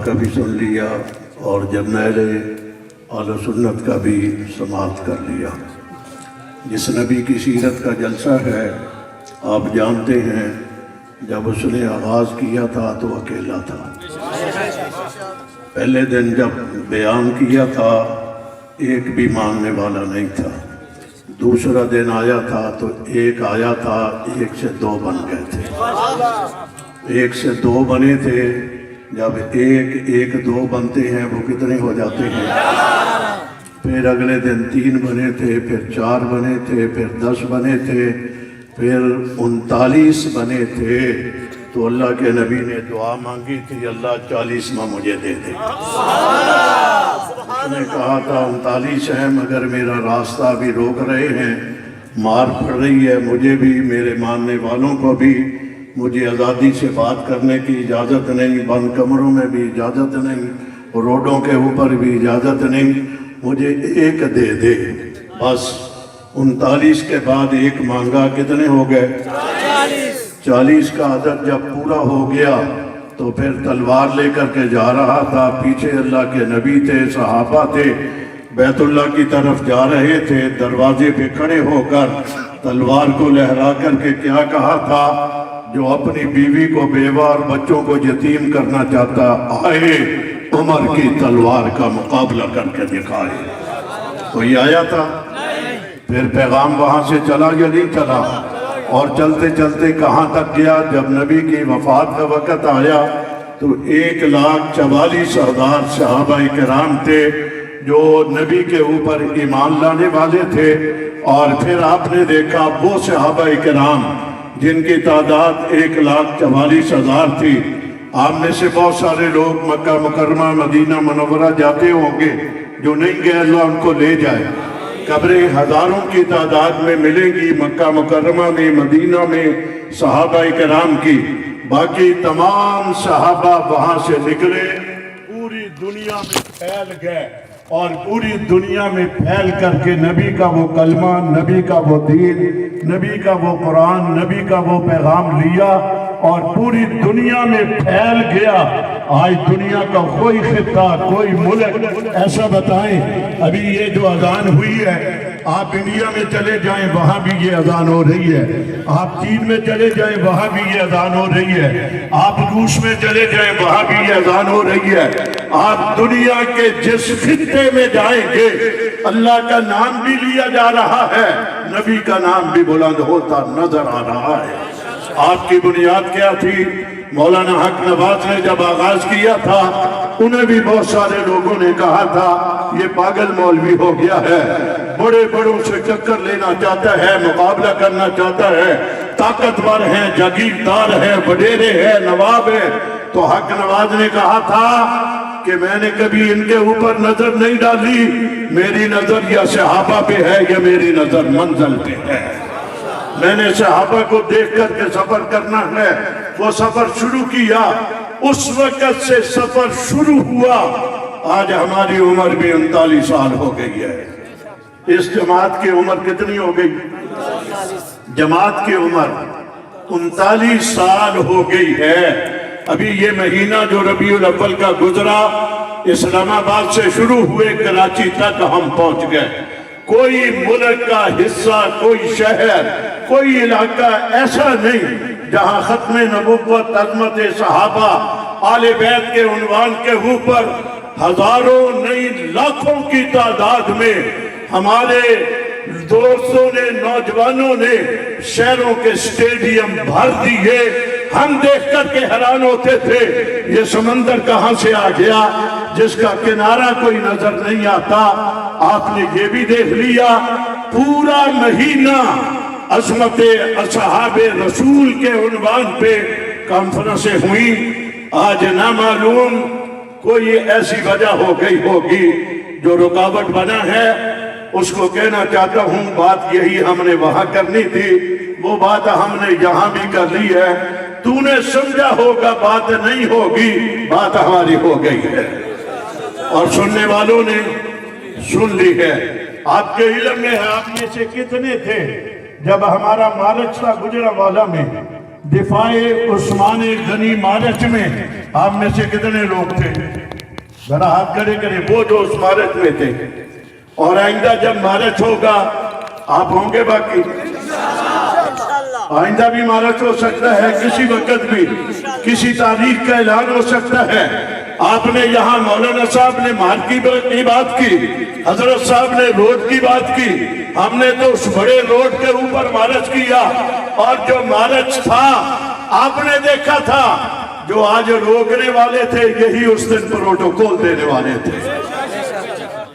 کا بھی سن لیا اور جرنیل اہل سنت کا بھی سماعت کر لیا۔ جس نبی کی سیرت کا جلسہ ہے، آپ جانتے ہیں جب اس نے آغاز کیا تھا تو اکیلا تھا۔ پہلے دن جب بیان کیا تھا ایک بھی ماننے والا نہیں تھا۔ دوسرا دن آیا تھا تو ایک آیا تھا، ایک سے دو بن گئے تھے۔ ایک سے دو بنے تھے، جب ایک دو بنتے ہیں وہ کتنے ہو جاتے ہیں؟ پھر اگلے دن 3 بنے تھے، پھر 4 بنے تھے، پھر 10 بنے تھے، پھر 39 بنے تھے۔ تو اللہ کے نبی نے دعا مانگی تھی، اللہ 40واں مجھے دے دے۔ اس نے کہا تھا 39 ہیں مگر میرا راستہ بھی روک رہے ہیں، مار پڑ رہی ہے، مجھے بھی میرے ماننے والوں کو بھی مجھے آزادی سے بات کرنے کی اجازت نہیں، بند کمروں میں بھی اجازت نہیں، روڈوں کے اوپر بھی اجازت نہیں، مجھے ایک دے دے۔ بس 39 کے بعد ایک مانگا، کتنے ہو گئے؟ 40 کا عدد جب پورا ہو گیا تو پھر تلوار لے کر کے جا رہا تھا۔ پیچھے اللہ کے نبی تھے، صحابہ تھے، بیت اللہ کی طرف جا رہے تھے۔ دروازے پہ کھڑے ہو کر تلوار کو لہرا کر کے کیا کہا تھا؟ جو اپنی بیوی کو بیوہ اور بچوں کو یتیم کرنا چاہتا، آئے عمر کی تلوار کا مقابلہ کر کے دکھائے۔ کوئی آیا تھا؟ پھر پیغام وہاں سے چلا یا نہیں چلا؟ اور چلتے چلتے کہاں تک گیا؟ جب نبی کی وفات کا وقت آیا تو 1,44,000 صحابہ کرام تھے جو نبی کے اوپر ایمان لانے والے تھے۔ اور پھر آپ نے دیکھا وہ صحابہ کرام جن کی تعداد 1,44,000 تھی، آپ میں سے بہت سارے لوگ مکہ مکرمہ مدینہ منورہ جاتے ہوں گے، جو نہیں گئے اللہ ان کو لے جائے۔ قبریں ہزاروں کی تعداد میں ملیں گی مکہ مکرمہ میں، مدینہ میں صحابہ کرام کی۔ باقی تمام صحابہ وہاں سے نکلے، پوری دنیا میں پھیل گئے، اور پوری دنیا میں پھیل کر کے نبی کا وہ کلمہ، نبی کا وہ دین، نبی کا وہ قرآن، نبی کا وہ پیغام لیا اور پوری دنیا میں پھیل گیا۔ آج دنیا کا کوئی خطہ، کوئی ملک ایسا بتائیں، ابھی یہ جو اذان ہوئی ہے، آپ انڈیا میں چلے جائیں وہاں بھی یہ اذان ہو رہی ہے، آپ چین میں چلے جائیں وہاں بھی یہ اذان ہو رہی ہے، آپ روس میں چلے جائیں وہاں بھی یہ اذان ہو رہی ہے۔ آپ دنیا کے جس خطے میں جائیں گے اللہ کا نام بھی لیا جا رہا ہے، نبی کا نام بھی بلند ہوتا نظر آ رہا ہے۔ آپ کی بنیاد کیا تھی؟ مولانا حق نواز نے جب آغاز کیا تھا انہیں بھی بہت سارے لوگوں نے کہا تھا یہ پاگل مولوی ہو گیا ہے، بڑے بڑوں سے چکر لینا چاہتا ہے، مقابلہ کرنا چاہتا ہے، طاقتور ہیں، جاگیردار ہیں، وڈیرے ہیں، نواب ہیں۔ تو حق نواز نے کہا تھا کہ میں نے کبھی ان کے اوپر نظر نہیں ڈالی، میری نظر یا صحابہ پہ ہے یا میری نظر منزل پہ ہے۔ میں نے صحابہ کو دیکھ کر کے سفر کرنا ہے، وہ سفر شروع کیا، اس وقت سے سفر شروع ہوا۔ آج ہماری عمر بھی 39 سال ہو گئی ہے۔ اس جماعت کی عمر کتنی ہو گئی؟ جماعت کی عمر 39 سال ہو گئی ہے۔ ابھی یہ مہینہ جو ربیع الاول کا گزرا، اسلام آباد سے شروع ہوئے کراچی تک ہم پہنچ گئے۔ کوئی ملک کا حصہ، کوئی شہر، کوئی علاقہ ایسا نہیں جہاں ختم نبوت، عظمت صحابہ، آل بیت کے عنوان کے اوپر ہزاروں نہیں لاکھوں کی تعداد میں ہمارے دوستوں نے، نوجوانوں نے شہروں کے سٹیڈیم بھر دیے۔ ہم دیکھ کر کے حیران ہوتے تھے یہ سمندر کہاں سے آ گیا جس کا کنارہ کوئی نظر نہیں آتا۔ آپ نے یہ بھی دیکھ لیا پورا مہینہ عظمت اصحاب رسول کے عنوان پہ کانفرنسیں ہوئی۔ آج نہ معلوم کوئی ایسی وجہ ہو گئی ہوگی جو رکاوٹ بنا ہے، اس کو کہنا چاہتا ہوں بات یہی ہم نے وہاں کرنی تھی، وہ بات ہم نے یہاں بھی کر لی ہے۔ تو نے سمجھا ہوگا بات نہیں ہوگی، بات ہماری ہو گئی ہے اور سننے والوں نے سن لی ہے۔ آپ کے علم میں ہے، آپ میں سے کتنے تھے جب ہمارا مارچ تھا گجرانوالہ میں، دفاع عثمان غنی مارچ میں آپ میں سے کتنے لوگ تھے؟ ذرا ہاتھ کھڑے کریں وہ جو اس مارچ میں تھے. اور آئندہ جب مارچ ہوگا آپ ہوں گے باقی؟ آئندہ بھی مارچ ہو سکتا ہے، کسی وقت بھی کسی تاریخ کا اعلان ہو سکتا ہے. آپ نے یہاں مولانا صاحب نے مارچ کی بات کی، حضرت صاحب نے روڈ کی بات کی، ہم نے تو اس بڑے روڈ کے اوپر مارچ کیا. اور جو مارچ تھا آپ نے دیکھا تھا، جو آج روکنے والے تھے یہی اس دن پروٹوکول دینے والے تھے.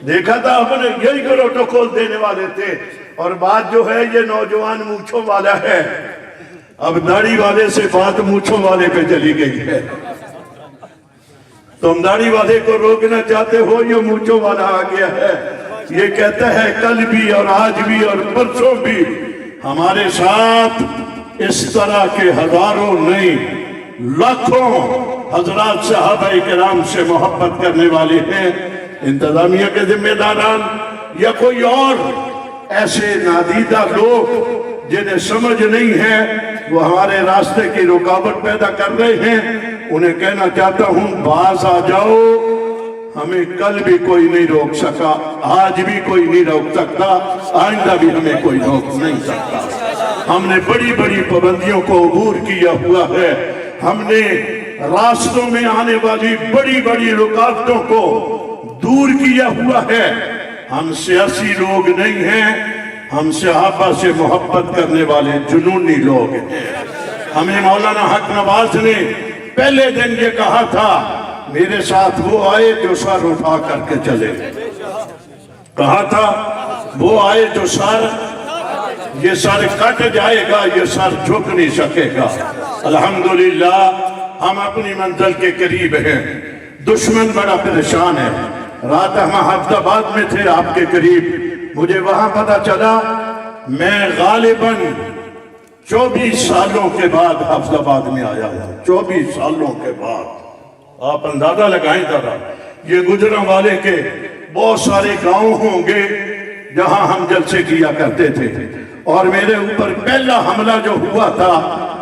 دیکھا تھا ہم نے، یہی پروٹوکول دینے والے تھے. اور بات جو ہے یہ نوجوان مونچھوں والا ہے، اب داڑھی والے سے بات مونچھوں والے پہ چلی گئی ہے. تم داڑھی والے کو روکنا چاہتے ہو، یہ مونچھوں والا آ گیا ہے. یہ کہتا ہے کل بھی اور آج بھی اور پرسوں بھی ہمارے ساتھ اس طرح کے ہزاروں نہیں لاکھوں حضرات صحابہ کرام سے محبت کرنے والے ہیں. انتظامیہ کے ذمہ داران یا کوئی اور ایسے نادیدہ لوگ جنہیں سمجھ نہیں ہے، وہ ہمارے راستے کی رکاوٹ پیدا کر رہے ہیں. انہیں کہنا چاہتا ہوں باز آ جاؤ، ہمیں کل بھی کوئی نہیں روک سکا، آج بھی کوئی نہیں روک سکتا، آئندہ بھی ہمیں کوئی روک نہیں سکتا. ہم نے بڑی بڑی پابندیوں کو عبور کیا ہوا ہے. ہم نے راستوں میں آنے والی بڑی بڑی رکاوٹوں کو دور کیا ہوا ہے. ہم سیاسی لوگ نہیں ہیں، ہم صحابہ سے محبت کرنے والے جنونی لوگ ہیں. ہمیں مولانا حق نواز نے پہلے دن یہ کہا تھا، میرے ساتھ وہ آئے جو سر اٹھا کر کے چلے. کہا تھا وہ آئے جو سر، یہ سر کٹ جائے گا، یہ سر جھک نہیں سکے گا. الحمدللہ ہم اپنی منزل کے قریب ہیں. دشمن بڑا پریشان ہے. رات ہم حافظ آباد میں تھے آپ کے قریب. مجھے وہاں پتا چلا میں غالباً 24 سالوں کے بعد حافظ آباد میں آیا ہوں. 24 سالوں کے بعد. آپ اندازہ لگائیں ذرا، یہ گجرانوالے کے بہت سارے گاؤں ہوں گے جہاں ہم جلسے کیا کرتے تھے. اور میرے اوپر پہلا حملہ جو ہوا تھا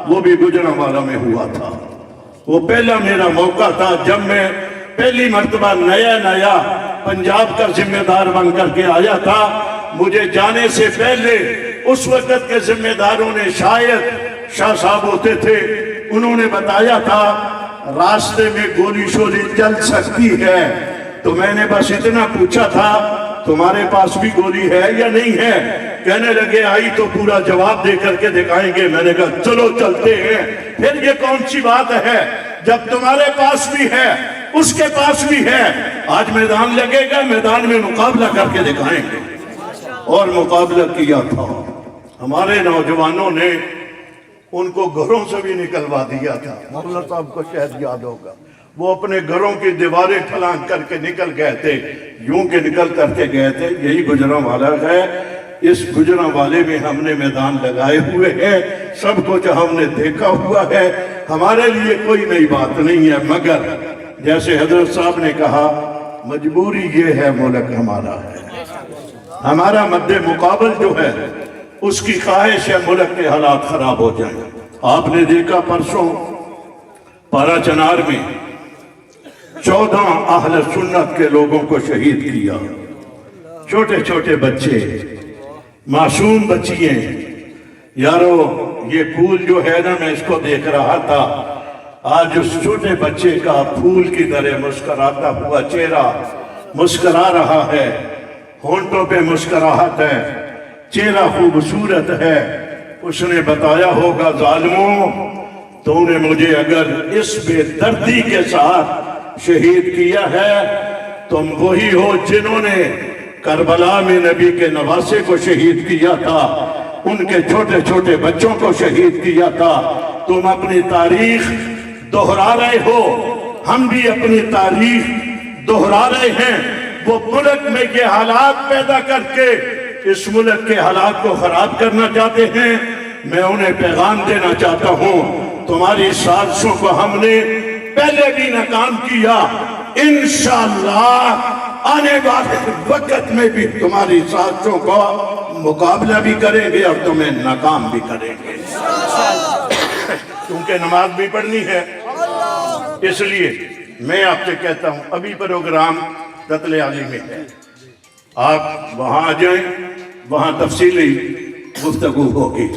وہ بھی گجرانوالہ میں ہوا تھا. وہ پہلا میرا موقع تھا جب میں پہلی مرتبہ نیا پنجاب کا ذمہ دار بن کر کے آیا تھا. مجھے جانے سے پہلے اس وقت کے ذمہ داروں نے، شاید شاہ صاحب ہوتے تھے، انہوں نے بتایا تھا راستے میں گولی شولی چل سکتی ہے. تو میں نے بس اتنا پوچھا تھا تمہارے پاس بھی گولی ہے یا نہیں ہے؟ کہنے لگے آئی تو پورا جواب دے کر کے دکھائیں گے. میں نے کہا چلو چلتے ہیں. پھر یہ کون سی بات ہے جب تمہارے پاس بھی ہے اس کے پاس بھی ہے. آج میدان لگے گا، میدان میں مقابلہ کر کے دکھائیں گے. اور مقابلہ کیا تھا. ہمارے نوجوانوں نے ان کو گھروں سے بھی نکلوا دیا تھا. مولانا صاحب کو شاید یاد ہوگا، وہ اپنے گھروں کی دیواریں ٹھلانگ کر کے نکل گئے تھے. یوں کہ نکل کر کے گئے تھے. یہی گجرانوالہ ہے. اس گجرانوالے میں ہم نے میدان لگائے ہوئے ہیں. سب کچھ ہم نے دیکھا ہوا ہے. ہمارے لیے کوئی نئی بات نہیں ہے، مگر جیسے حضرت صاحب نے کہا مجبوری یہ ہے، ملک ہمارا ہے. ہمارا مد مقابل جو ہے اس کی خواہش ہے ملک کے حالات خراب ہو جائیں. آپ نے دیکھا پرسوں پارا چنار میں 14 اہل سنت کے لوگوں کو شہید کیا. چھوٹے چھوٹے بچے، معصوم بچیاں. یارو یہ پھول جو ہے نا، میں اس کو دیکھ رہا تھا. آج اس چھوٹے بچے کا پھول کی طرح مسکراتا ہوا چہرہ مسکرا رہا ہے. ہونٹوں پہ مسکراہٹ ہے، چہرہ خوبصورت ہے. اس نے بتایا ہوگا ظالموں، تو نے مجھے اگر اس بے دردی کے ساتھ شہید کیا ہے، تم وہی ہو جنہوں نے کربلا میں نبی کے نواسے کو شہید کیا تھا، ان کے چھوٹے چھوٹے بچوں کو شہید کیا تھا. تم اپنی تاریخ دہرا رہے ہو، ہم بھی اپنی تاریخ دہرا رہے ہیں. وہ ملک میں یہ حالات پیدا کر کے اس ملک کے حالات کو خراب کرنا چاہتے ہیں. میں انہیں پیغام دینا چاہتا ہوں، تمہاری سازشوں کو ہم نے پہلے بھی ناکام کیا. انشاءاللہ آنے والے وقت میں بھی تمہاری سازشوں کا مقابلہ بھی کریں گے اور تمہیں ناکام بھی کریں گے. کیونکہ نماز بھی پڑھنی ہے، اس لیے میں آپ سے کہتا ہوں ابھی پروگرام قتل علی میں ہے، آپ وہاں آ جائیں، وہاں تفصیلی گفتگو ہوگی۔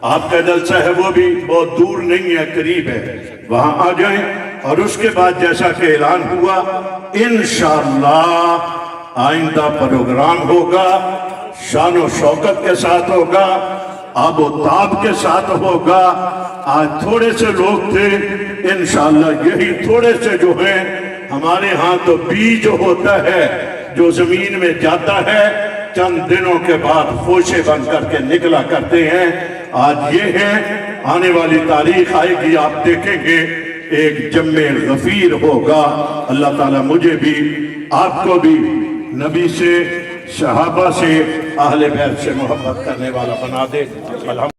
آپ کا جلسہ ہے وہ بھی بہت دور نہیں ہے، قریب ہے، وہاں آ جائیں۔ اور اس کے بعد جیسا کہ اعلان ہوا انشاءاللہ آئندہ پروگرام ہوگا، شان و شوکت کے ساتھ ہوگا، آب و تاب کے ساتھ ہوگا۔ آج تھوڑے سے لوگ تھے، انشاءاللہ یہی تھوڑے سے جو ہیں، ہمارے ہاں تو بیج ہوتا ہے جو زمین میں جاتا ہے، چند دنوں کے بعد خوشے بن کر کے نکلا کرتے ہیں۔ آج یہ ہے، آنے والی تاریخ آئے گی، آپ دیکھیں گے ایک جمع غفیر ہوگا۔ اللہ تعالیٰ مجھے بھی آپ کو بھی نبی سے، صحابہ سے، اہل بیت سے محبت کرنے والا بنا دے۔